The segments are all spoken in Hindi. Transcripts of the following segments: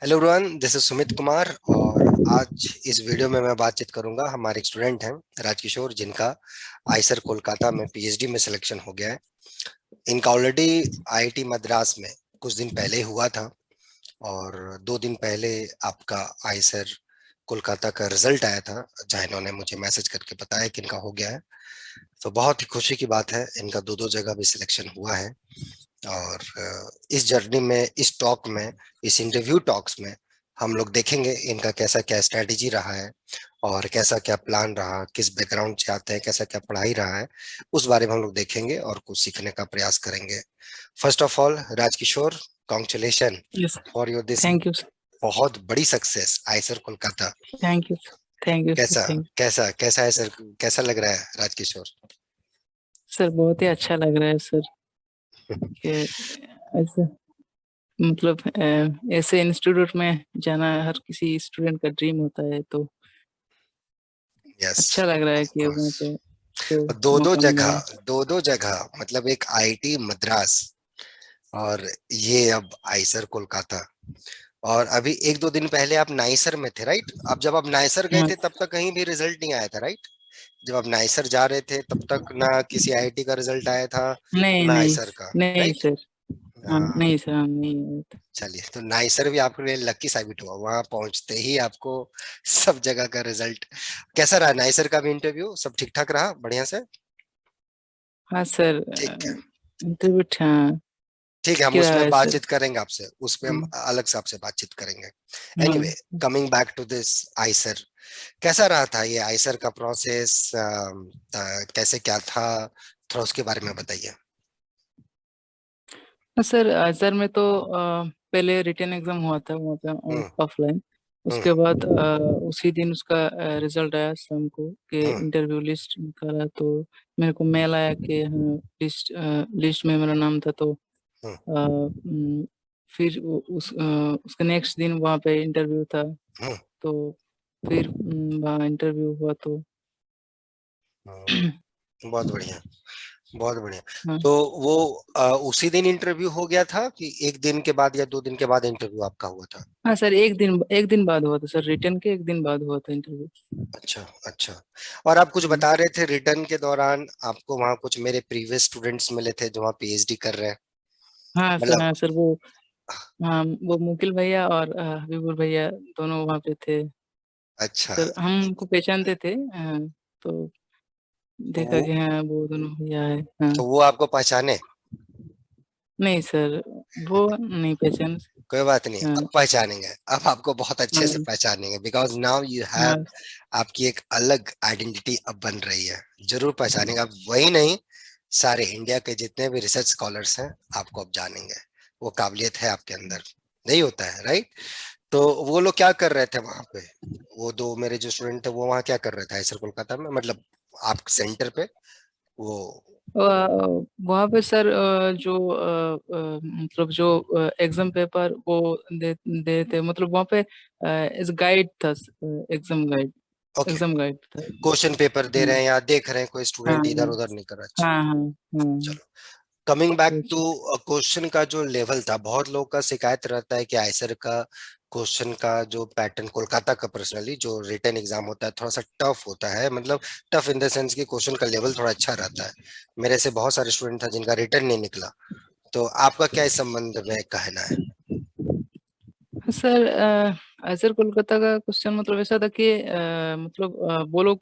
Hello everyone, this is Sumit Kumar. और आज इस वीडियो में मैं बातचीत करूंगा। हमारे एक स्टूडेंट हैं राजकिशोर, जिनका आईसर कोलकाता में पीएचडी में सिलेक्शन हो गया है। इनका ऑलरेडी आईआईटी मद्रास में कुछ दिन पहले ही हुआ था, और 2 दिन पहले आपका आईसर कोलकाता का रिजल्ट आया था, जहाँ इन्होंने मुझे मैसेज करके बताया कि इनका हो गया है। तो बहुत ही खुशी की बात है, इनका दो दो जगह भी सिलेक्शन हुआ है। और इस जर्नी में, इस टॉक में, इस इंटरव्यू टॉक्स में हम लोग देखेंगे इनका कैसा क्या स्ट्रेटेजी रहा है, और कैसा क्या प्लान रहा, किस बैकग्राउंड से आते हैं, कैसा क्या पढ़ाई रहा है। उस बारे में हम लोग देखेंगे और कुछ सीखने का प्रयास करेंगे। First of all, Rajkishore, congratulation yes. For your this thank you sir. बहुत बड़ी success Eicher Kolkata. Thank you sir. Thank you sir. कैसा थैंक कैसा कैसा है सर, कैसा लग रहा है राजकिशोर? सर, बहुत ही अच्छा लग रहा है सर कि ऐसे मतलब ऐसे इंस्टीट्यूट में जाना हर किसी स्टूडेंट का ड्रीम होता है, तो यस, अच्छा लग रहा है ऑफ कि वहाँ कोर्स। पे तो दो दो मौका मिला जगह, है। दो दो जगह, मतलब एक आईआईटी मद्रास, और ये अब आईसर कोलकाता। और अभी एक दो दिन पहले आप नाइसर में थे, राइट? अब जब आप नाइसर गए हाँ। थे तब तक कहीं भी रिजल्ट नहीं आया था, राइट? जब आप नाइसर जा रहे थे तब तक ना किसी आईआईटी का रिजल्ट आया था, नहीं ना नहीं। आईसर का, नहीं राइट? सर। हाँ, हाँ। नहीं सर, हाँ, नहीं आया था। चलिए, तो नाइसर भी आपके लिए लकी साबित हुआ, वहां पहुंचते ही आपको सब जगह का रिजल्ट। कैसा रहा नाइसर का भी इंटरव्यू? सब ठीक ठाक रहा, बढ़िया से? हाँ सर। ठीक है। इंटरव्यू हाँ। ठीक है, ठीक हम रहा उसमें है सर। बातचीत करेंगे आपसे, उसमें हम हाँ। अलग से आपसे बातचीत करेंगे। एनीवे, हाँ। Coming back to this IISER, कैसा रहा था ये आईसर का प्रोसेस? कैसे क्या था, थोड़ा उसके बारे में बताइए। सर, सर में तो पहले रिटन एग्जाम हुआ था वहाँ पे हम्म। ऑफलाइन। हम्म। उसके बाद उसी दिन उसका रिजल्ट आया शाम को कि हम्म। इंटरव्यू लिस्ट निकाला, तो मेरे को मेल आया कि हाँ, लिस्ट में मेरा नाम था। तो हम्म। फिर उसके नेक्स्ट दिन वहाँ पे इंटरव्यू था। हम्म। तो फिर वहाँ इंटरव्यू हुआ तो बहुत बढ़िया, बहुत बढ़िया। हाँ। तो वो उसी दिन इंटरव्यू हो गया था कि एक दिन के बाद या 2 दिन के बाद इंटरव्यू आपका हुआ था? हाँ सर, एक दिन बाद हुआ था सर, रिटर्न के एक दिन बाद हुआ था इंटरव्यू। अच्छा, अच्छा। और आप कुछ बता रहे थे रिटर्न के दौरान आपको वहाँ कुछ मेरे प्रीवियस स्टूडेंट्स मिले थे जो वहाँ पीएचडी कर रहे हैं, हाँ सर, मतलब। हाँ सर, वो हाँ, वो मुकिल भैया और हबीबुर भैया दोनों वहाँ पे थे। अच्छा। सर हमको पहचानते थे, तो तो देखा वो कि हाँ वो दोनों भैया है। हाँ। तो वो आपको पहचाने? नहीं सर, वो नहीं पहचान। कोई बात नहीं, हाँ। अब पहचानेंगे, अब आपको बहुत अच्छे से हाँ। पहचानेंगे, बिकॉज नाउ यू हैव, हाँ। आपकी एक अलग आइडेंटिटी अब बन रही है। जरूर पहचानेंगे आप, वही नहीं, सारे इंडिया के जितने भी रिसर्च स्कॉलर्स हैं आपको अब जानेंगे। वो काबिलियत है आपके अंदर, नहीं होता है, राइट? तो वो लोग क्या कर रहे थे वहां पे? वो दो मेरे जो स्टूडेंट थे वो वहाँ क्या कर रहे थे आईसर कोलकाता में, मतलब आप सेंटर पे वो? वहाँ पे सर जो मतलब जो एग्जाम पेपर वो दे थे, मतलब वहाँ पे इस गाइड था, exam guide. Okay, exam guide था। क्वेश्चन पेपर दे हाँ। रहे हैं या देख रहे हैं कोई हाँ। स्टूडेंट इधर उधर नहीं कर रहा? अच्छा। हाँ। हाँ। हाँ। चलो, कमिंग बैक टू अच्छा। क्वेश्चन का जो लेवल था, बहुत लोगों का शिकायत रहता है कि आईसर का क्वेश्चन का जो पैटर्न, कोलकाता का पर्सनली जो रिटन एग्जाम होता है थोड़ा सा टफ होता है, मतलब टफ इन द सेंस कि क्वेश्चन का लेवल थोड़ा अच्छा रहता है। मेरे से बहुत सारे स्टूडेंट था जिनका रिटर्न नहीं निकला। तो आपका क्या इस संबंध में कहना है? सर, अजहर कोलकाता का क्वेश्चन मतलब ऐसा था कि मतलब वो लोग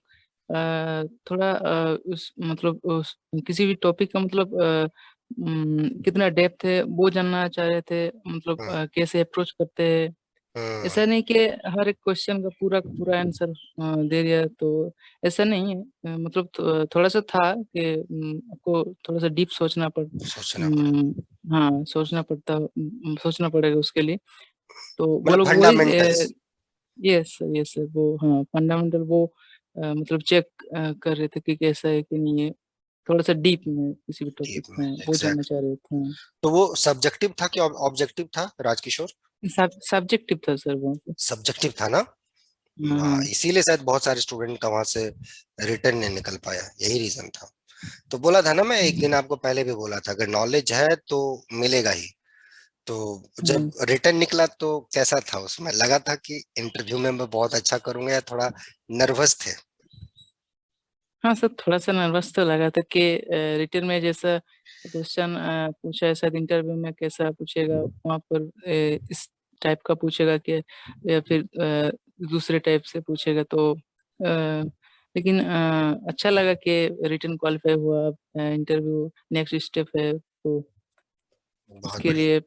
थोड़ा उस मतलब किसी भी टॉपिक का मतलब कितना डेप्थ है वो जानना चाह रहे थे, मतलब हम्म। कैसे अप्रोच करते हैं। हम्म। ऐसा नहीं कि हर एक क्वेश्चन का पूरा का पूरा आंसर दे दिया, तो ऐसा नहीं है। मतलब थोड़ा सा था कि आपको थोड़ा सा डीप सोचना पड़े, हाँ, सोचना पड़ेगा उसके लिए। तो वो मतलब लोग वही fundamentals. Yes sir, yes sir, वो हाँ फंडामेंटल वो मतलब चेक कर रहे थे कि कैसा है कि नहीं है। थोड़ा सा डीप में किसी भी टॉपिक टीम में, में वो जानना एग्जैक्टली। चाह रहे थे। तो वो सब्जेक्टिव था कि ऑब्जेक्टिव था, राजकिशोर? सब्जेक्टिव था सर वो पे। सब्जेक्टिव था ना? हाँ। हाँ, हाँ। इसीलिए शायद बहुत सारे स्टूडेंट का वहां से रिटर्न नहीं निकल पाया, यही रीजन था। तो बोला था ना, मैं एक दिन आपको पहले भी बोला था, अगर नॉलेज है तो मिलेगा ही। तो जब हम्म। रिटर्न निकला तो कैसा था? उसमें लगा था कि इंटरव्यू में मैं बहुत अच्छा करूंगा, या थोड़ा नर्वस थे? हाँ सर, थोड़ा सा नर्वस तो लगा था कि रिटर्न में जैसा क्वेश्चन पूछा है, शायद इंटरव्यू में कैसा पूछेगा वहाँ पर इस टाइप का पूछेगा कि, या फिर दूसरे टाइप से पूछेगा। तो लेकिन अच्छा लगा कि रिटर्न क्वालिफाई हुआ। इंटरव्यू नेक्स्ट स्टेप है, तो बहुत उसके बढ़िया। लिए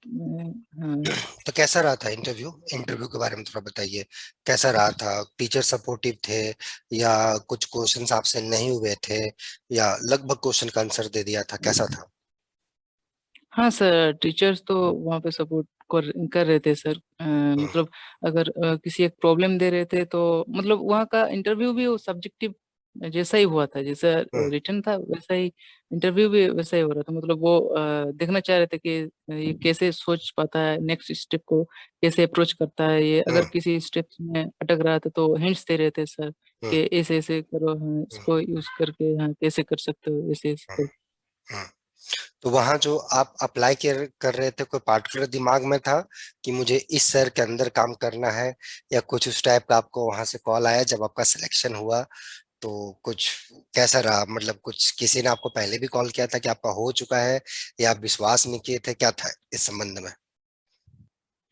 हाँ। तो कैसा रहा था इंटरव्यू? इंटरव्यू के बारे में थोड़ा बताइए, कैसा रहा था? टीचर सपोर्टिव थे, या कुछ क्वेश्चंस आपसे नहीं हुए थे, या लगभग क्वेश्चन का आंसर दे दिया था? कैसा था? हाँ सर, टीचर्स तो वहाँ पे सपोर्ट कर रहे थे सर। हम्म, मतलब अगर किसी एक प्रॉब्लम दे रहे थे तो मतलब वहाँ का इंटरव्यू भी वो सब्जेक्टिव जैसा ही हुआ था, जैसा हम्म, रिटर्न था वैसा ही इंटरव्यू भी वैसा ही हो रहा था। मतलब वो देखना चाह रहे थे कि ये कैसे सोच पाता है, नेक्स्ट स्टेप को कैसे अप्रोच करता है, ये अगर हम्म, किसी स्टेप में अटक रहा था तो हिंट्स दे रहे थे सर हम्म, कि ऐसे ऐसे करो, हाँ हम्म, इसको यूज करके हाँ कैसे कर सकते हो, ऐसे ऐसे हम्म, करो। हम्म। तो वहां जो आप अप्लाई कर रहे थे, कोई पार्टिकुलर दिमाग में था कि मुझे इस शहर के अंदर काम करना है, या कुछ उस टाइप का आपको वहां से कॉल आया जब आपका सिलेक्शन हुआ? तो कुछ कैसा रहा? मतलब कुछ किसी ने आपको पहले भी कॉल किया था कि आपका हो चुका है, या आप विश्वास नहीं किए थे? क्या था इस संबंध में?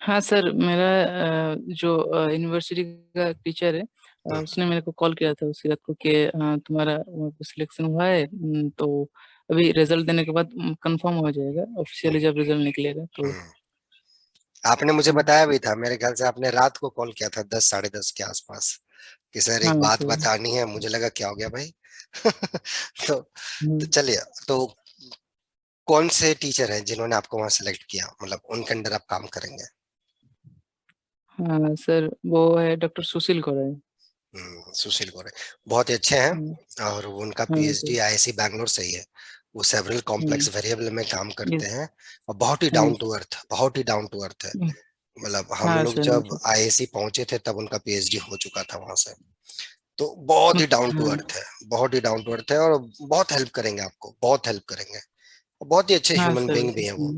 हाँ सर, मेरा जो यूनिवर्सिटी का टीचर है, हम्म, उसने मेरे को कॉल किया था उसी रात को कि तुम्हारा वहाँ पे सिलेक्शन हुआ है। तो अभी रिजल्ट देने के बाद कंफर्म हो जाएगा हम्म, ऑफिशियली जब रिजल्ट निकलेगा तो। हम्म। आपने मुझे हाँ। बताया भी था, मेरे ख्याल से आपने रात को कॉल किया था 10 साढ़े 10 के आसपास, कि सर एक हाँ बात सर। बतानी है। मुझे लगा क्या हो गया भाई। तो हम्म। चलिए, तो कौन से टीचर हैं जिन्होंने आपको वहां सेलेक्ट किया, मतलब उनके अंडर आप काम करेंगे? हाँ सर, वो है डॉक्टर सुशील गौड़े। सुशील गोरे बहुत ही अच्छे हैं। हाँ। और उनका हाँ सर। पीएचडी आईआईसी बैंगलोर से ही है। वो सेवरल कॉम्प्लेक्स हम्म। वेरिएबल में काम करते यस। हैं, और बहुत ही डाउन टू यस। अर्थ, बहुत ही डाउन टू अर्थ है। मतलब हम हाँ लोग सर, जब मतलब आईआईसी पहुंचे थे तब उनका पीएचडी हो चुका था वहां से। तो बहुत ही डाउन टू हाँ। अर्थ है, बहुत ही डाउन टू अर्थ है, और बहुत हेल्प करेंगे आपको, बहुत हेल्प करेंगे। और बहुत ही अच्छे हाँ ह्यूमन सर। बीइंग भी हैं वो।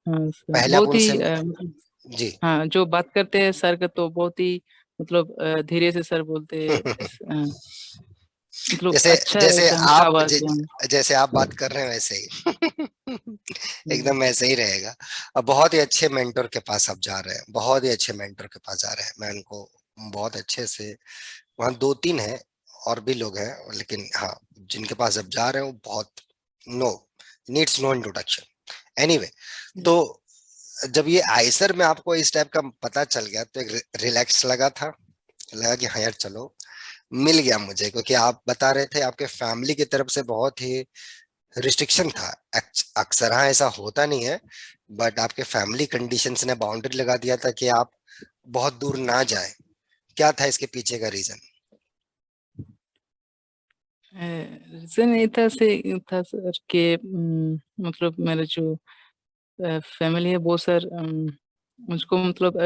हाँ सर, पहले आप बहुत उनसे ही मतलब जी। हाँ, जो बात करते हैं सर का तो बहुत ही मतलब धीरे से सर बोलते हैं मतलब जैसे अच्छा है जैसे ऐसा उनका आप आवाज है। जैसे आप बात कर रहे हैं वैसे ही हम्म। एकदम वैसे ही रहेगा। अब बहुत ही अच्छे मेंटर के पास आप जा रहे हैं, बहुत ही अच्छे मेंटर के पास जा रहे हैं। मैं उनको बहुत अच्छे से, वहाँ दो तीन हैं और भी लोग हैं, लेकिन हाँ, जिनके पास अब जा रहे हो बहुत, no needs no introduction. Anyway, तो जब ये आइसर में आपको इस टाइप का पता चल गया तो एक रिलैक्स लगा था? लगा कि हाँ यार चलो, मिल गया मुझे? क्योंकि आप बता रहे थे आपके फैमिली की तरफ से बहुत ही रिस्ट्रिक्शन था। अक्सर हाँ ऐसा होता नहीं है, बट आपके फैमिली कंडीशंस ने बाउंड्री लगा दिया था कि आप बहुत दूर ना जाए। क्या था इसके पीछे का रीजन? रीजन ये था से था सर कि मतलब मेरे जो फैमिली है वो सर मुझको मतलब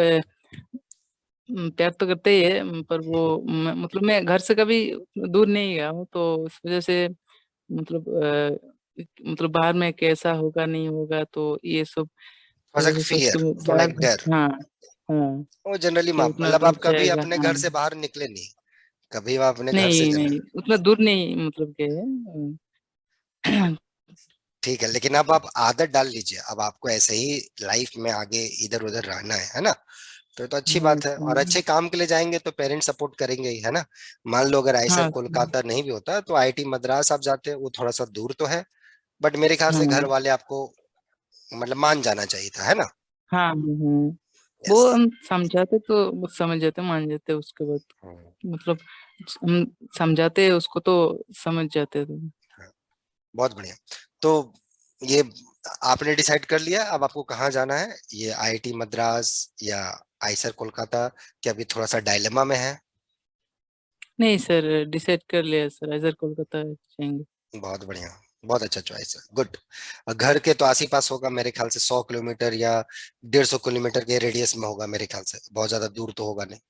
प्यार तो करते ही है, पर वो मतलब मैं घर से कभी दूर नहीं गया हूँ, तो इस वजह से मतलब मतलब बाहर में कैसा होगा नहीं होगा तो ये सब थोड़ा सा वजह से सोच के फियर, वो थोड़ा बाहर। एक डर। हाँ। हाँ, वो जनरली कि उतना मतलब दूर आप कभी जाएगा, अपने हाँ। घर से बाहर निकले नहीं? कभी आप अपने घर से नहीं जन नहीं, उतना दूर नहीं मतलब के है ठीक है, लेकिन अब आप आदत डाल लीजिए, अब आपको ऐसे ही लाइफ में आगे इधर उधर रहना है ना? तो अच्छी हाँ बात है, और सर। अच्छे काम के लिए जाएंगे तो पेरेंट्स सपोर्ट करेंगे ही, है ना? मान लो अगर आईसर हाँ सर। कोलकाता नहीं भी होता तो आईआईटी मद्रास आप जाते, वो थोड़ा सा दूर तो है, बट मेरे ख्याल से घर हाँ। वाले आपको मतलब मान जाना चाहिए था, है ना? हाँ। वो यस। हम समझाते तो वो समझ जाते, मान जाते उसके बाद मतलब हम समझाते उसको तो समझ जाते थे। बहुत बढ़िया। तो ये आपने डिसाइड कर लिया अब आपको कहाँ जाना है? ये आईआईटी मद्रास या आईसर कोलकाता, कि अभी थोड़ा सा डायलेमा में है? नहीं सर, डिसाइड कर लिया सर, इधर कोलकाता जाएंगे। बहुत बढ़िया, बहुत अच्छा चॉइस है, गुड। घर के तो आस ही पास होगा मेरे ख्याल से, 100 किलोमीटर या 150 किलोमीटर के रेडियस में होगा मेरे ख्याल से, बहुत ज्यादा दूर तो होगा नहीं।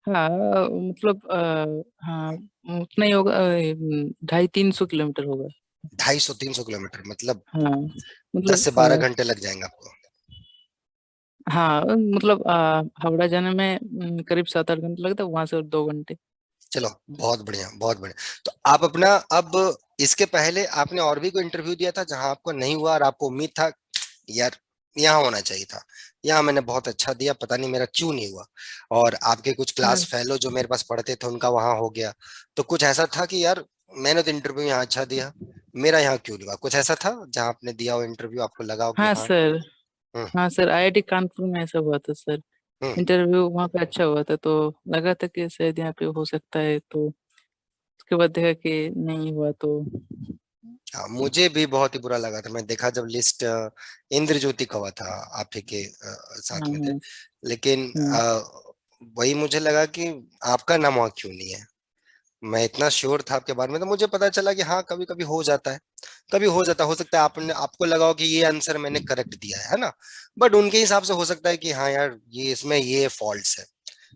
हाँ मतलब हाँ उतना ही होगा, 250-300 किलोमीटर होगा। 250 300 किलोमीटर मतलब हाँ 10 मतलब से 12 घंटे लग जाएंगे आपको। हाँ मतलब हावड़ा जाने में करीब 7-8 घंटे लगता है, वहां से और 2 घंटे। चलो, बहुत बढ़िया बहुत बढ़िया। तो आप अपना, अब इसके पहले आपने और भी कोई इंटरव्यू दिया था जहां आपको नहीं हुआ और आपको उम्मीद था यार यहाँ होना चाहिए था, यहाँ मैंने बहुत अच्छा दिया, पता नहीं मेरा क्यों नहीं हुआ, और आपके कुछ क्लास हाँ फेलो जो मेरे पास पढ़ते थे उनका वहां हो गया, तो कुछ ऐसा था कि यार मैंने तो इंटरव्यू यहाँ अच्छा दिया, मेरा यहाँ क्यों नहीं हुआ? कुछ ऐसा था जहाँ आपने दिया हो इंटरव्यू, आपको लगा हो कि हाँ हाँ। सर। हम्म। हाँ सर, आईआईटी कानपुर में ऐसा हुआ था सर। हम्म। इंटरव्यू वहाँ पे अच्छा हुआ था, तो लगा था कि शायद यहाँ पे हो सकता है, तो उसके बाद देखा कि नहीं हुआ तो। हाँ, मुझे भी बहुत ही बुरा लगा था, मैं देखा जब लिस्ट इंद्र ज्योति का हुआ था, आप ही के साथ हाँ में थे, हाँ। लेकिन हाँ वही मुझे लगा कि आपका नाम वहाँ क्यों नहीं है। मैं इतना श्योर था आपके बारे में, तो मुझे पता चला कि हाँ कभी कभी हो जाता है, कभी हो सकता है आपने, आपको लगा हो कि ये आंसर मैंने करेक्ट दिया है ना, बट उनके हिसाब से हो सकता है कि हाँ यार ये इसमें ये फॉल्ट्स है।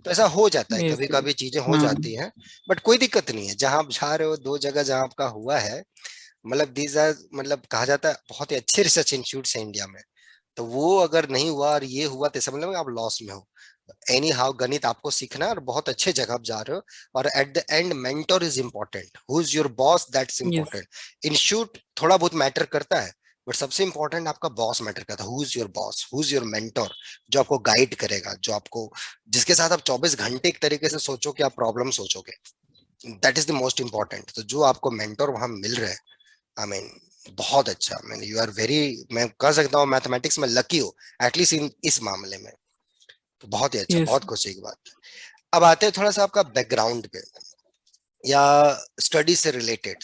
तो ऐसा हो जाता है, ये कभी सर। कभी चीजें हो हाँ जाती हैं। बट कोई दिक्कत नहीं है, जहां आप जा रहे हो, दो जगह जहां आपका हुआ है, मतलब दीज आर, मतलब कहा जाता है बहुत ही अच्छे रिसर्च इंस्टीट्यूट है इंडिया में, तो वो अगर नहीं हुआ और ये हुआ तो समझ लो आप लॉस में हो। एनी हाउ गणित आपको सीखना है और बहुत अच्छे जगह आप जा रहे हो, और at the end mentor is important, who is your boss that's yes. Important. Institute थोड़ा बहुत मैटर करता है, बट सबसे इंपॉर्टेंट आपका बॉस मैटर करता है, who is your boss, who is your mentor, जो आपको गाइड करेगा, जो आपको, जिसके साथ आप 24 घंटे एक तरीके से सोचो कि आप प्रॉब्लम सोचोगे, that is the most important. तो जो आपको मेंटर वहां मिल रहा है, आई मीन बहुत अच्छा, मैंने यू आर वेरी, मैं कह सकता हूँ मैथमेटिक्स में लकी हो, एटलीस्ट इन इस मामले में, तो बहुत ही अच्छा, यस। बहुत खुशी की बात है। अब आते हैं थोड़ा सा आपका बैकग्राउंड पे, या स्टडी से रिलेटेड,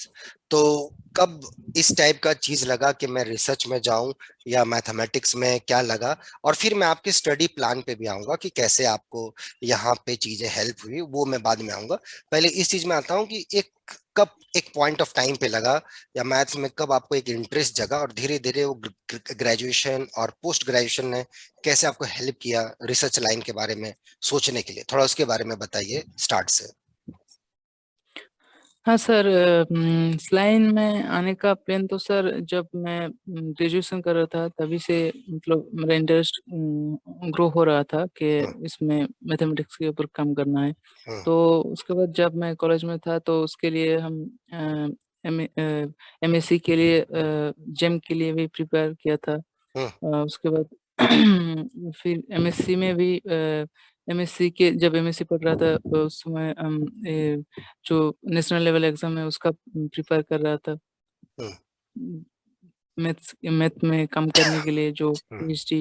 तो कब इस टाइप का चीज लगा कि मैं रिसर्च में जाऊं, या मैथमेटिक्स में क्या लगा? और फिर मैं आपके स्टडी प्लान पे भी आऊंगा कि कैसे आपको यहाँ पे चीजें हेल्प हुई, वो मैं बाद में आऊंगा। पहले इस चीज में आता हूँ कि एक, कब एक पॉइंट ऑफ टाइम पे लगा, या मैथ्स में कब आपको एक इंटरेस्ट जगा, और धीरे धीरे वो ग्रेजुएशन और पोस्ट ग्रेजुएशन ने कैसे आपको हेल्प किया रिसर्च लाइन के बारे में सोचने के लिए, थोड़ा उसके बारे में बताइए स्टार्ट से। हाँ सर, इस लाइन में आने का प्लान तो सर जब मैं ग्रेजुएशन कर रहा था तभी से, मतलब मेरा इंटरेस्ट ग्रो हो रहा था कि हम्म। इसमें मैथमेटिक्स के ऊपर काम करना है। हम्म। तो उसके बाद जब मैं कॉलेज में था तो उसके लिए हम एम एमएससी के लिए, जेम के लिए भी प्रिपेयर किया था। हम्म। उसके बाद फिर एमएससी में भी, एमएससी के जब एमएससी पढ़ रहा था उस समय हम जो नेशनल लेवल एग्जाम है उसका प्रिपेयर कर रहा था। हम्म। मैथ में काम करने के लिए जो हम्म। पीएचडी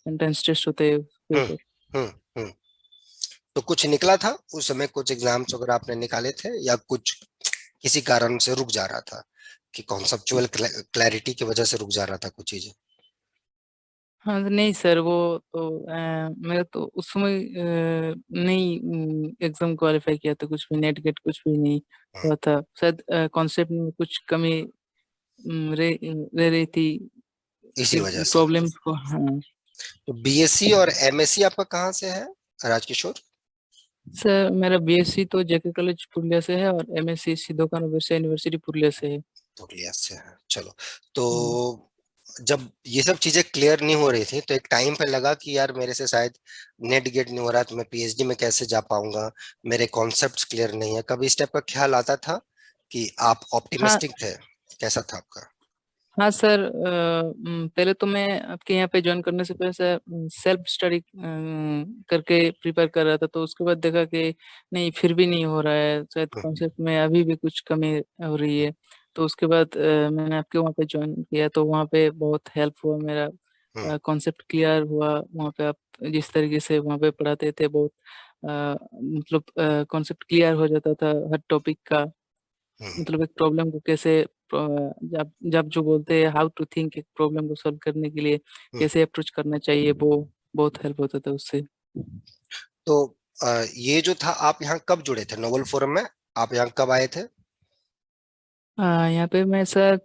एंट्रेंस टेस्ट होते हैं उसके हम्म। ऊपर। हम्म। हम्म। तो कुछ निकला था उस समय, कुछ एग्जाम्स वगैरह आपने निकाले थे, या कुछ किसी कारण से रुक जा रहा था, कि कॉन्सेप्चुअल क्लैरिटी की वजह से रुक जा रहा था कुछ चीजें? हाँ नहीं सर, वो तो मेरा तो उस समय नहीं एग्जाम क्वालिफाई किया था, कुछ भी नेट गेट कुछ भी नहीं हम्म। हुआ था शायद। कॉन्सेप्ट में कुछ कमी रह रही थी, इसी फिर वजह से। प्रॉब्लम्स को। हाँ तो बीएससी और एमएससी आपका कहाँ से है राजकिशोर? सर, मेरा बीएससी तो जेके कॉलेज पुरुलिया से है और एमएससी सिद्धू कान्हू यूनिवर्सिटी पुरुलिया से है। पुरुलिया से है, चलो। तो हम्म। जब ये सब चीजें क्लियर नहीं हो रही थी, तो एक टाइम पे लगा कि यार मेरे से शायद नेट गेट नहीं हो रहा, तो मैं पीएचडी में कैसे जा पाऊंगा, मेरे कॉन्सेप्ट्स क्लियर नहीं है, कभी इस टाइप का ख्याल आता था कि आप हाँ ऑप्टिमिस्टिक थे? कैसा था आपका? हाँ सर, पहले तो मैं आपके यहाँ पे ज्वाइन करने से पहले से सेल्फ स्टडी करके प्रिपेयर कर रहा था, तो उसके बाद देखा कि नहीं, फिर भी नहीं हो रहा है, शायद हम्म। कॉन्सेप्ट में अभी भी कुछ कमी हो रही है। तो उसके बाद मैंने आपके वहाँ पे ज्वाइन किया, तो वहाँ पे बहुत हेल्प हुआ मेरा, हम्म। कॉन्सेप्ट क्लियर हुआ वहाँ पे। आप जिस तरीके से वहाँ पे पढ़ाते थे, बहुत मतलब कॉन्सेप्ट क्लियर हो जाता था हर टॉपिक का। हम्म। मतलब एक प्रॉब्लम को कैसे, जब जब जो बोलते हैं हाउ टू थिंक, एक प्रॉब्लम को सॉल्व करने के लिए हम्म। कैसे अप्रोच करना चाहिए, वो बहुत हेल्प होता था उससे। तो ये जो था, आप यहाँ कब जुड़े थे नोबल फोरम में? आप यहाँ कब आए थे? यहाँ पे मैं सर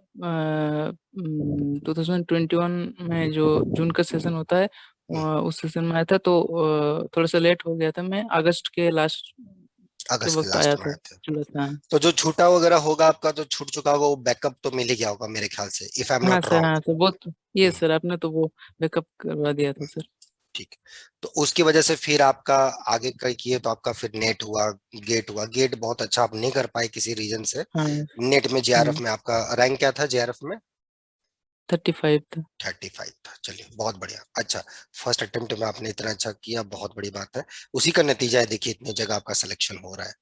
2021 में जो जून का सेशन होता है, हम्म। उस सेशन में आया था, तो थोड़ा सा लेट हो गया था, मैं अगस्त के लास्ट के अगस्त के वक्त आया लास्ट में था, आए थे। जुड़ा था। तो जो छूटा वगैरह होगा आपका, जो छूट चुका होगा, वो बैकअप तो मिल ही गया होगा मेरे ख्याल से, इफ आई एम हाँ नॉट सर, रॉन्ग। हाँ सर, बहुत। ये सर आपने तो वो बैकअप करवा दिया था सर। ठीक। तो उसकी वजह से फिर आपका आगे का किए तो आपका फिर नेट हुआ, गेट हुआ। गेट बहुत अच्छा आप नहीं कर पाए किसी रीजन से। हाँ। नेट में जेआरएफ हाँ, में आपका रैंक क्या था जेआरएफ में? 35 था। 35 था। चलिए बहुत बढ़िया। अच्छा, फर्स्ट अटेम्प्ट में आपने इतना अच्छा किया, बहुत बड़ी बात है। उसी का नतीजा है, देखिए इतनी जगह आपका सिलेक्शन हो रहा है।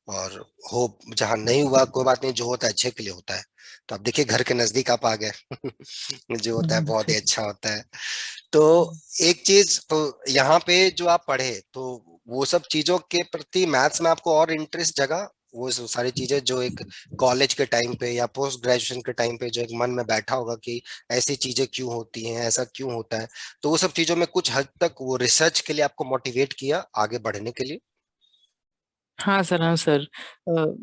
और हो, जहां नहीं हुआ कोई बात नहीं, जो होता है अच्छे के लिए होता है। तो आप देखिए घर के नजदीक आप आ गए। जो होता है बहुत ही अच्छा होता है। तो एक चीज तो यहाँ पे जो आप पढ़े, तो वो सब चीजों के प्रति मैथ्स में आपको और इंटरेस्ट जगा? वो सब सारी चीजें जो एक कॉलेज के टाइम पे या पोस्ट ग्रेजुएशन के टाइम पे जो एक मन में बैठा होगा कि ऐसी चीजें क्यों होती हैं, ऐसा क्यों होता है, तो वो सब चीजों में कुछ हद तक वो रिसर्च के लिए आपको मोटिवेट किया आगे बढ़ने के लिए? हाँ सर, हाँ सर।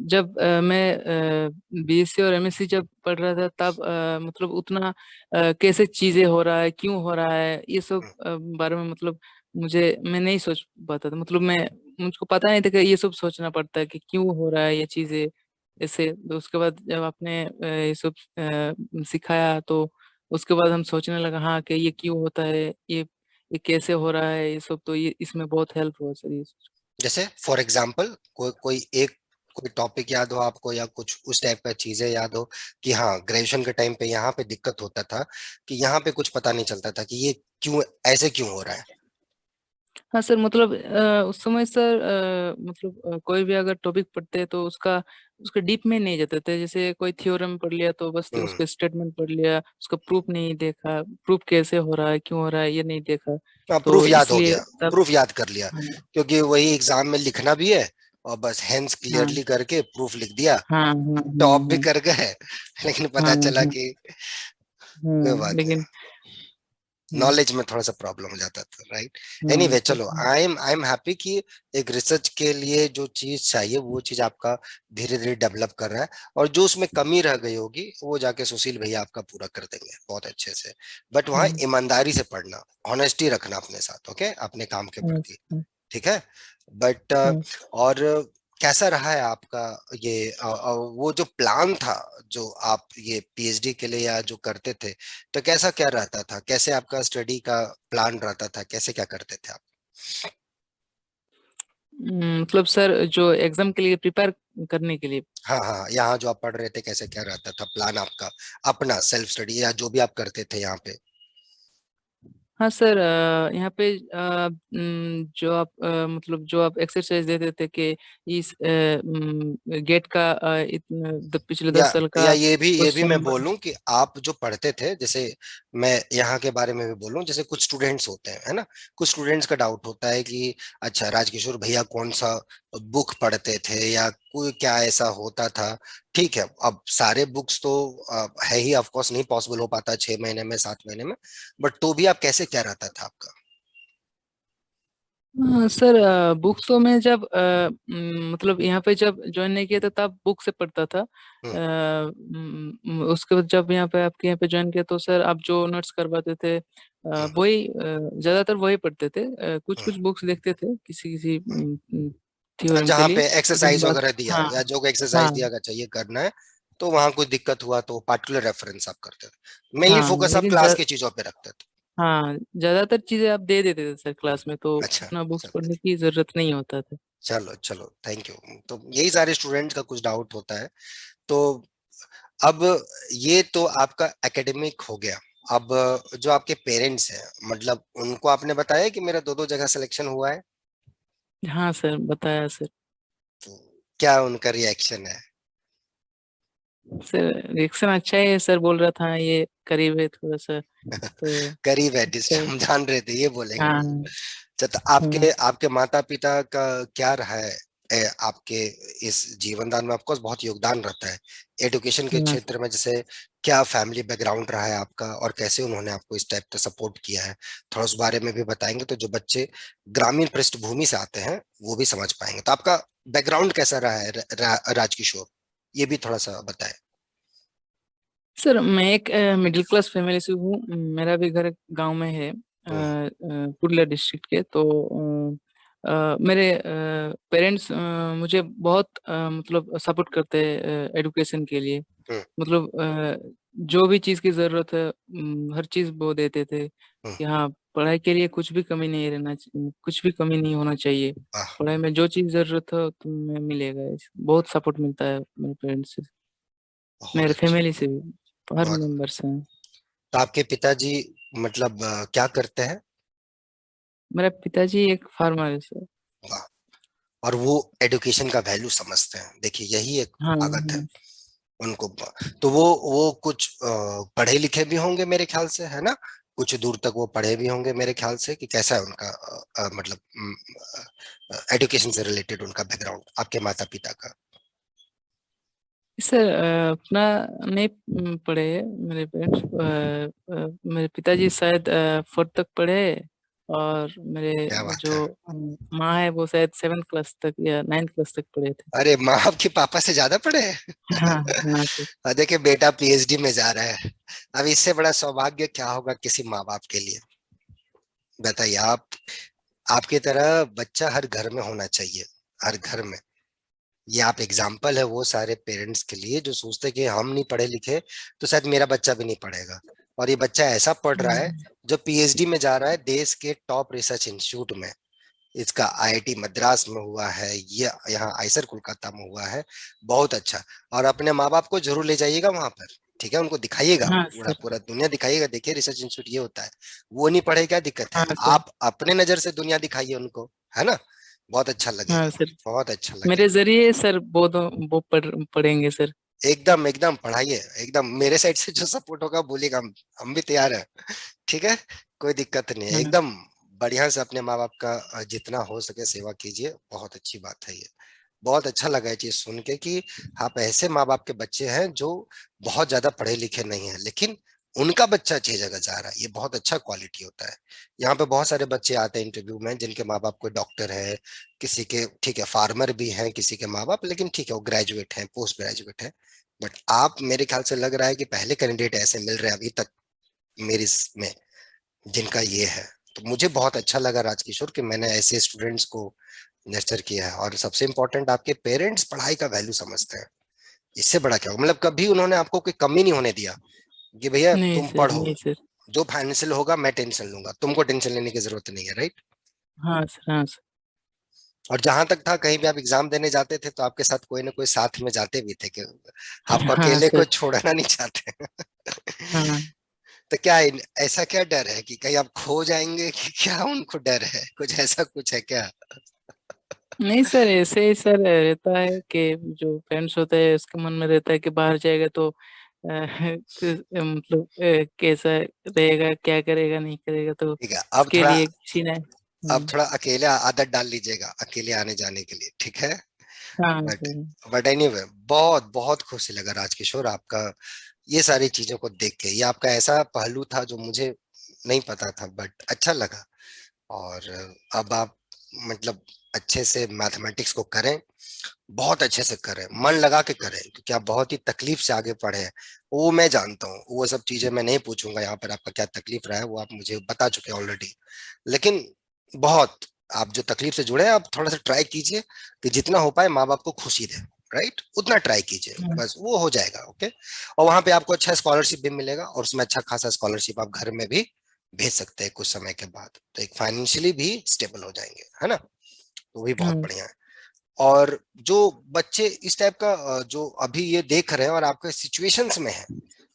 जब मैं बीएससी और एमएससी जब पढ़ रहा था तब मतलब उतना कैसे चीजें हो रहा है, क्यों हो रहा है, ये सब बारे में मतलब मैं नहीं सोच पाता था। मतलब मैं मुझको पता नहीं था कि ये सब सोचना पड़ता है कि क्यों हो रहा है ये चीजें ऐसे। तो उसके बाद जब आपने ये सब सिखाया तो उसके बाद हम सोचने लगा हाँ कि ये क्यों होता है, ये कैसे हो रहा है ये सब। तो ये इसमें बहुत हेल्प हुआ सर ये। जैसे फॉर एग्जाम्पल कोई कोई एक कोई टॉपिक याद हो आपको, या कुछ उस टाइप का चीजें याद हो कि हाँ ग्रेजुएशन के टाइम पे यहाँ पे दिक्कत होता था, कि यहाँ पे कुछ पता नहीं चलता था कि ये क्यों, ऐसे क्यों हो रहा है? हाँ सर, मतलब उस समय सर मतलब कोई भी अगर टॉपिक पढ़ते हैं तो उसका उसके डीप में नहीं जाते थे। जैसे कोई थ्योरम पढ़ लिया तो बस हम्म। उसका स्टेटमेंट पढ़ लिया, उसका प्रूफ नहीं देखा, प्रूफ कैसे हो रहा है, क्यों हो रहा है, ये नहीं देखा। हाँ, प्रूफ तो याद हो इसलिए गया। तब प्रूफ याद कर लिया, हाँ। क्योंकि वही एग्जाम में लिखना भी है, और बस हैंस हाँ क्लियरली करके प्रूफ लिख दिया, हाँ हाँ टॉप भी हाँ कर गए। लेकिन हाँ पता हाँ चला हाँ कि कोई हाँ, बात लेकिन नहीं, हाँ नॉलेज में थोड़ा सा प्रॉब्लम हो जाता था, राइट? हाँ एनीवे, सर। चलो, आई एम हैप्पी कि एक रिसर्च के लिए जो चीज चाहिए वो चीज आपका धीरे धीरे डेवलप कर रहा है। और जो उसमें कमी रह गई होगी वो जाके सुशील भैया आपका पूरा कर देंगे बहुत अच्छे से। बट वहाँ हाँ ईमानदारी से पढ़ना, ऑनेस्टी रखना अपने साथ, ओके, अपने काम के हाँ प्रति। हाँ ठीक है। बट हाँ। और कैसा रहा है आपका ये वो जो प्लान था, जो आप ये पीएचडी के लिए या जो करते थे, तो कैसा क्या रहता था, कैसे आपका स्टडी का प्लान रहता था, कैसे क्या करते थे आप? मतलब सर जो एग्जाम के लिए प्रिपेयर करने के लिए। हाँ हाँ हाँ, यहाँ जो आप पढ़ रहे थे कैसे क्या रहता था प्लान आपका, अपना सेल्फ स्टडी या जो भी आप करते थे यहाँ पे? हाँ सर, यहाँ पे जो आप मतलब जो आप एक्सरसाइज देते थे कि इस गेट का पिछले या 10 साल या का ये भी मैं क्वेश्चन। बोलूं कि आप जो पढ़ते थे, जैसे मैं यहाँ के बारे में भी बोलूं, जैसे कुछ स्टूडेंट्स होते हैं, है ना, कुछ स्टूडेंट्स का डाउट होता है कि अच्छा राजकिशोर भैया कौन सा बुक पढ़ते थे, या कोई क्या ऐसा होता था? ठीक है, अब सारे बुक्स तो है ही, ऑफ कोर्स नहीं पॉसिबल हो पाता 6 महीने में, 7 महीने में, बट तो भी आप कैसे क्या रहता था आपका? हाँ सर, बुक्स तो मैं जब मतलब यहाँ पे जब ज्वाइन नहीं किया था तब बुक से पढ़ता था। हम्म। उसके बाद जब यहाँ पे आपके यहाँ पे ज्वाइन किया तो सर आप जो नोट्स करवाते थे हम्म। वही ज्यादातर वही पढ़ते थे। कुछ हम्म। कुछ बुक्स देखते थे किसी किसी हम्म। थ्योरम के जहाँ लिए। पे लेकिन एक्सरसाइज बात वगैरह दिया, हाँ या जो एक्सरसाइज हाँ दिया का चाहिए करना है, तो वहां कोई दिक्कत हुआ तो पार्टिकुलर रेफरेंस आप करते थे, मेनली हाँ, फोकस आप लेकिन क्लास की चीजों पे रखते थे? हाँ ज्यादातर चीजें आप दे देते थे सर क्लास में, तो अच्छा। उतना बुक्स चलो, पढ़ने की जरूरत नहीं होता था। चलो चलो, थैंक यू। तो यही सारे स्टूडेंट्स का कुछ डाउट होता है। तो अब ये तो आपका एकेडमिक हो गया। अब जो आपके पेरेंट्स हैं, मतलब उनको आपने बताया कि मेरा दो दो जगह सिलेक्शन हुआ है? हाँ सर, बताया सर। तो क्या उनका रिएक्शन है? सर रिएक्शन अच्छा ही है, सर बोल रहा था ये करीब है थोड़ा सा। तो करीब है, सर हम जान रहे थे ये बोलेंगे। हाँ अच्छा, तो हाँ आपके आपके माता पिता का क्या रहा है आपके इस जीवनदान में? ऑफकोर्स बहुत योगदान रहता है एडुकेशन के हाँ क्षेत्र में, जैसे क्या फैमिली बैकग्राउंड रहा है आपका, और कैसे उन्होंने आपको इस टाइप का सपोर्ट किया है, थोड़ा उस बारे में भी बताएंगे तो जो बच्चे ग्रामीण पृष्ठभूमि से आते हैं वो भी समझ पाएंगे। तो आपका बैकग्राउंड कैसा रहा है राजकिशोर, ये भी थोड़ा सा बताएं। सर, मैं एक मिडिल क्लास फैमिली से हूँ। मेरा भी घर गांव में है, हम्म। पुरुलिया डिस्ट्रिक्ट के। तो मेरे पेरेंट्स मुझे बहुत मतलब सपोर्ट करते हैं एडुकेशन के लिए। हम्म। मतलब जो भी चीज़ की ज़रूरत है हर चीज़ वो देते थे हम्म। कि हाँ, पढ़ाई के लिए कुछ भी कमी नहीं रहना कुछ भी कमी नहीं होना चाहिए। वाह। पढ़ाई में जो चीज़ ज़रूरत हो तुम्हें मिलेगा। बहुत सपोर्ट मिलता है मेरे पेरेंट्स से, बहुत मेरे अच्छा। फैमिली से भी, हर बहुत। मेंबर से। तो आपके पिताजी मतलब क्या करते हैं? मेरा पिताजी एक फार्मर है सर। वाह। और वो एडुकेशन का वैल्यू समझते हैं, देखिए यही एक हाँ ताकत है हाँ। उनको। तो वो कुछ पढ़े लिखे भी होंगे मेरे ख्याल से, है ना? कुछ दूर तक वो पढ़े भी होंगे मेरे ख्याल से, कि कैसा है उनका मतलब एडुकेशन से रिलेटेड उनका बैकग्राउंड, आपके माता पिता का? सर अपना नहीं पढ़े हैं मेरे पेरेंट्स। मेरे पिताजी शायद फोर्थ तक पढ़े हैं, और मेरे क्या बात है। जो माँ है वो शायद 7th क्लास तक या 9th क्लास तक पढ़े थे। अरे माँ आपके पापा से ज्यादा पढ़े हैं। हाँ हाँ सर। देखिए बेटा पीएचडी में जा रहा है, अब इससे बड़ा सौभाग्य क्या होगा किसी माँ बाप के लिए? बताइए आप। आपकी तरह बच्चा हर घर में होना चाहिए, हर घर में। ये आप एग्जाम्पल है वो सारे पेरेंट्स के लिए जो सोचते हैं कि हम नहीं पढ़े लिखे तो शायद मेरा बच्चा भी नहीं पढ़ेगा। और ये बच्चा ऐसा पढ़ रहा है जो पीएचडी में जा रहा है देश के टॉप रिसर्च इंस्टीट्यूट में। इसका आईआईटी मद्रास में हुआ है, ये यहाँ आईसर कोलकाता में हुआ है। बहुत अच्छा। और अपने माँ बाप को जरूर ले जाइएगा वहां पर, ठीक है? उनको दिखाइएगा, हाँ पूरा सर। पूरा दुनिया दिखाइएगा, देखिए रिसर्च इंस्टीट्यूट ये होता है। वो नहीं पढ़े क्या दिक्कत है? हाँ सर। आप अपने नजर से दुनिया दिखाइए उनको, है ना? बहुत अच्छा हाँ लगेगा। सर। बहुत अच्छा मेरे लगेगा। जरिए सर वो पढ़ेंगे सर। एकदम एकदम पढ़ाइए, एकदम मेरे साइड से जो सपोर्ट होगा बोलिएगा, हम भी तैयार हैं। ठीक है, कोई दिक्कत नहीं है हाँ एकदम। बढ़िया से अपने माँ बाप का जितना हो सके सेवा कीजिए, बहुत अच्छी बात है ये। बहुत अच्छा लगा ये चीज सुन के कि आप ऐसे माँ बाप के बच्चे हैं जो बहुत ज्यादा पढ़े लिखे नहीं है, लेकिन उनका बच्चा अच्छी जगह जा रहा है, ये बहुत अच्छा क्वालिटी होता है। यहाँ पे बहुत सारे बच्चे आते हैं इंटरव्यू में जिनके माँ बाप कोई डॉक्टर है, किसी के ठीक है फार्मर भी हैं, किसी के माँ बाप, लेकिन ठीक है वो ग्रेजुएट हैं, पोस्ट ग्रेजुएट है। बट आप मेरे ख्याल से लग रहा है कि पहले कैंडिडेट ऐसे मिल रहे हैं अभी तक मेरी में, जिनका ये है। तो मुझे बहुत अच्छा लगा राजकिशोर कि मैंने ऐसे स्टूडेंट्स को नर्चर किया है। और सबसे इंपॉर्टेंट आपके पेरेंट्स पढ़ाई का वैल्यू समझते हैं, इससे बड़ा क्या होगा? मतलब कभी उन्होंने आपको कोई कमी नहीं होने दिया कि भैया नहीं तुम सर, पढ़ो, नहीं सर। जो फाइनेंशियल होगा मैं टेंशन लूंगा, तुमको टेंशन लेने की जरूरत नहीं है, राइट? हाँ सर। हाँ सर। और जहां तक था कहीं भी आप एग्जाम देने जाते थे तो आपके साथ कोई ना कोई साथ में जाते भी थे, कि आपको हाँ अकेले को सर। छोड़ना नहीं चाहते। हाँ। तो क्या ऐसा क्या डर है कि कहीं आप खो जाएंगे, कि क्या उनको डर है, कुछ ऐसा कुछ है क्या? नहीं सर, ऐसे ही सर रहता है कि जो पेरेंट्स होते हैं उसके मन में रहता है कि बाहर जाएगा तो मतलब कैसा रहेगा, क्या करेगा, नहीं करेगा, तो ठीक है, उसके लिए किसी ने अब थोड़ा अकेले आदत डाल लीजिएगा अकेले आने जाने के लिए, ठीक है? हाँ बट सर। बट एनीवे बहुत बहुत खुशी लगा राजकिशोर आपका ये सारी चीजों को देख के। ये आपका ऐसा पहलू था जो मुझे नहीं पता था, बट अच्छा लगा। और अब आप मतलब अच्छे से मैथमेटिक्स को करें, बहुत अच्छे से करें, मन लगा के करें, क्योंकि आप बहुत ही तकलीफ से आगे पढ़े हैं। वो मैं जानता हूँ, वो सब चीजें मैं नहीं पूछूंगा यहाँ पर, आपका क्या तकलीफ रहा है वो आप मुझे बता चुके हैं ऑलरेडी। लेकिन बहुत आप जो तकलीफ से जुड़े हैं, आप थोड़ा सा ट्राई कीजिए कि जितना हो पाए माँ बाप को खुशी दे, राइट? उतना ट्राई कीजिए, हाँ बस वो हो जाएगा, ओके? और वहां पे आपको अच्छा स्कॉलरशिप भी मिलेगा, और उसमें अच्छा खासा स्कॉलरशिप आप घर में भी भेज सकते हैं कुछ समय के बाद, तो एक फाइनेंशियली भी स्टेबल हो जाएंगे, है ना? तो भी बहुत हाँ बढ़िया है। और जो बच्चे इस टाइप का जो अभी ये देख रहे हैं और आपके सिचुएशंस में है,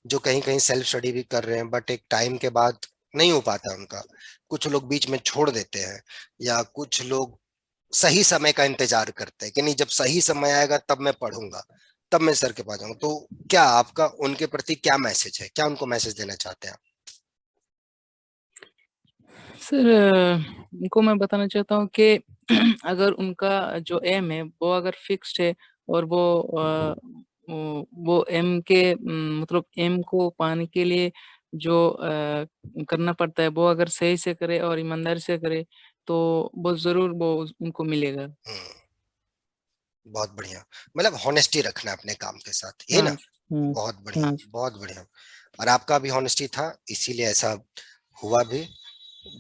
जो कहीं कहीं सेल्फ स्टडी भी कर रहे हैं बट एक टाइम के बाद नहीं हो पाता उनका, कुछ लोग बीच में छोड़ देते हैं, या कुछ लोग सही समय का इंतजार करते हैं कि नहीं जब सही समय आएगा तब मैं पढ़ूंगा, तब मैं सर के पास जाऊंगा, तो क्या आपका उनके प्रति क्या मैसेज है, क्या उनको मैसेज देना चाहते हैं आप? सर, उनको मैं बताना चाहता हूँ कि अगर उनका जो एम है वो अगर फिक्स्ड है, और वो एम के मतलब एम को पाने के लिए जो करना पड़ता है वो अगर सही से करे और ईमानदारी से करे, तो वो जरूर वो उनको मिलेगा। हम्म। बहुत बढ़िया। मतलब होनेस्टी रखना अपने काम के साथ, ये हाँ। ना? हाँ। बहुत बढ़िया, हाँ। बहुत बढ़िया। और आपका भी होनेस्टी था, इसीलिए ऐसा हुआ भी।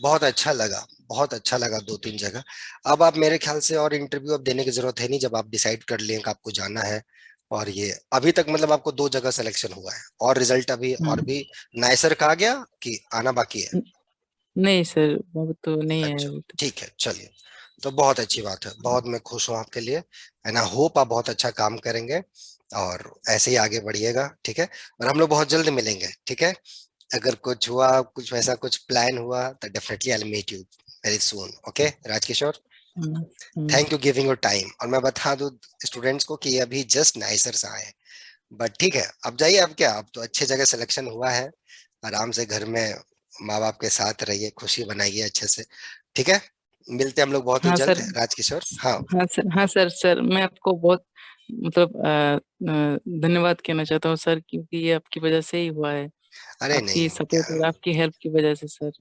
बहुत अच्छा लगा। बहुत अच्छा लगा 2-3 जगह। अब आप मेरे ख्याल से और इंटरव्यू अब देने की जरूरत है नहीं, जब आप डिसाइड कर लें कि आपको जाना है। और ये अभी तक मतलब आपको 2 जगह सिलेक्शन हुआ है, और रिजल्ट अभी और हाँ। भी नाइसर कहा गया कि आना बाकी है? न- नहीं सर, वो तो नहीं है अच्छा, अभी तो। ठीक है, चलिए। तो बहुत अच्छी बात है, बहुत मैं खुश हूँ आपके लिए। एंड आई होप आप बहुत अच्छा काम करेंगे और ऐसे ही आगे बढ़िएगा, ठीक है। और हम लोग बहुत जल्द मिलेंगे, ठीक है। अगर कुछ हुआ, कुछ वैसा कुछ प्लान हुआ तो definitely I meet you very soon. Okay Rajkishore, hmm, hmm. Thank you giving your time. और मैं बता दूं स्टूडेंट्स को कि ये अभी जस्ट नाइसर सा है, बट ठीक है। अब जाइए, अब क्या, अब तो अच्छे जगह सिलेक्शन हुआ है। आराम से घर में माँ बाप के साथ रहिए, खुशी बनाइए अच्छे से, ठीक है। मिलते हैं हम लोग बहुत ही हाँ जल्द, सर। राजकिशोर। हाँ। हाँ सर, हाँ सर, सर मैं आपको बहुत मतलब धन्यवाद कहना चाहता हूँ सर, क्योंकि ये आपकी वजह से ही हुआ है। अरे आपकी नहीं, क्या, सपोर्ट और आपकी हेल्प की वजह से सर।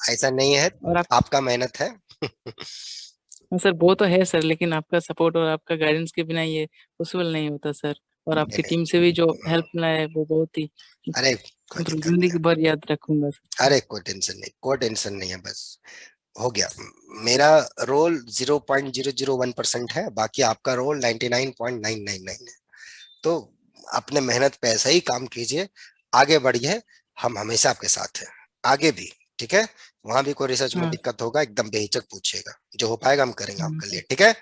ऐसा नहीं है, और आप। आपका मेहनत है। हाँ सर, वो तो है सर, लेकिन आपका सपोर्ट और आपका गाइडेंस के बिना ये पॉसिबल नहीं होता सर। और नहीं आपकी टीम से भी जो हेल्प मिला है वो बहुत ही अरे कोई मतलब दिक्कत नहीं, जिंदगी भर याद रखूंगा सर। अरे कोई टेंशन नहीं, कोई टेंशन नहीं है, बस हो गया। मेरा रोल 0.001% है, बाकी आपका रोल 99.999 है। तो अपने मेहनत पे ऐसा ही काम कीजिए, आगे बढ़िए। हम हमेशा आपके साथ हैं, आगे भी, ठीक है। वहां भी कोई रिसर्च में हाँ। दिक्कत होगा एकदम बेहिचक पूछिएगा, जो हो पाएगा हम करेंगे हाँ आपके लिए, सर। ठीक है।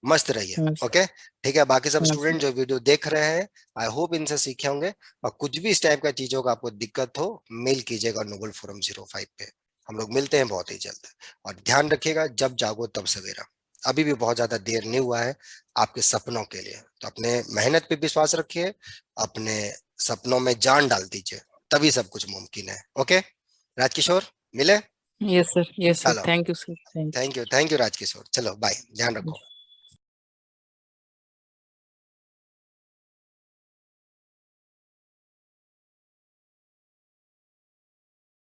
मस्त रहिए। हाँ सर। ओके, ठीक है। बाकी सब हाँ सर। स्टूडेंट जो वीडियो देख रहे हैं, आई होप इनसे सीखे होंगे। और कुछ भी इस टाइप का चीज होगा, आपको दिक्कत हो, मेल कीजिएगा नोबल फोरम 05 पे। हम लोग मिलते हैं बहुत ही जल्द। और ध्यान रखिएगा, जब जागो तब सवेरा। अभी भी बहुत ज्यादा देर नहीं हुआ है आपके सपनों के लिए, तो अपने मेहनत पे विश्वास रखिए, अपने सपनों में जान डाल दीजिए, तभी सब कुछ मुमकिन है। ओके राजकिशोर, मिले। यस सर, यस सर, चलो, thank you sir, thank thank you, thank you Rajkishore, चलो बाय, ध्यान यू। रखो।